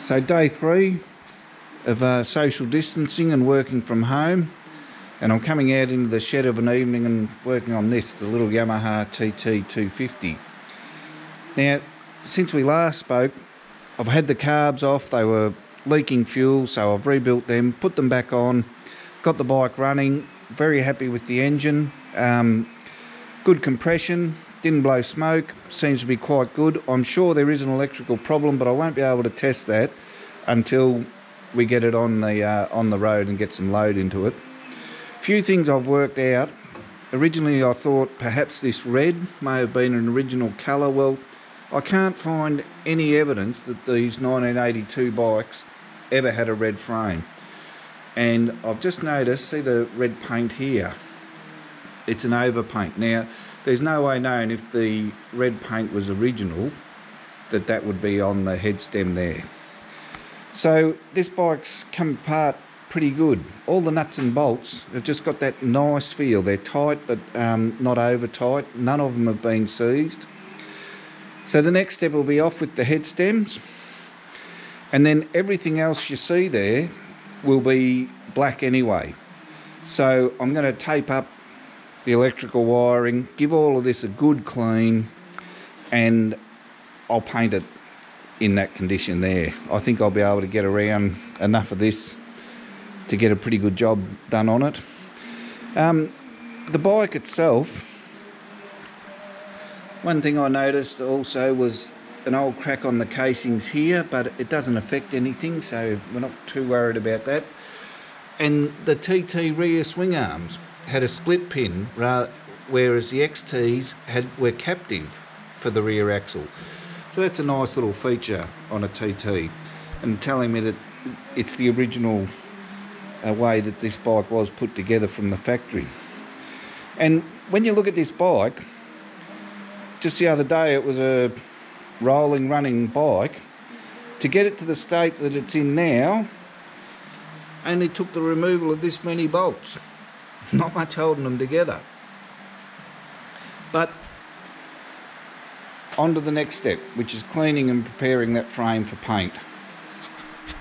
So day 3 of social distancing and working from home, and I'm coming out into the shed of an evening and working on this, the little Yamaha TT 250. Now, since we last spoke, I've had the carbs off. They were leaking fuel, so I've rebuilt them, put them back on, got the bike running, very happy with the engine. Good compression, didn't blow smoke, seems to be quite good. I'm sure there is an electrical problem, but I won't be able to test that until we get it on the road and get some load into it. A few things I've worked out. Originally I thought perhaps this red may have been an original colour. Well, I can't find any evidence that these 1982 bikes ever had a red frame. And I've just noticed, see the red paint here? It's an overpaint. Now, there's no way knowing if the red paint was original that would be on the head stem there. So this bike's come apart pretty good. All the nuts and bolts have just got that nice feel. They're tight, but not over tight. None of them have been seized. So the next step will be off with the head stems, and then everything else you see there will be black anyway. So I'm going to tape up the electrical wiring, give all of this a good clean, and I'll paint it in that condition there. I think I'll be able to get around enough of this to get a pretty good job done on it. The bike itself, one thing I noticed also was an old crack on the casings here, but it doesn't affect anything, so we're not too worried about that. And the TT rear swing arms had a split pin, whereas the XTs were captive for the rear axle. So that's a nice little feature on a TT, and telling me that it's the original way that this bike was put together from the factory. And when you look at this bike, just the other day it was a rolling running bike. To get it to the state that it's in now only took the removal of this many bolts. Not much holding them together. But on to the next step, which is cleaning and preparing that frame for paint.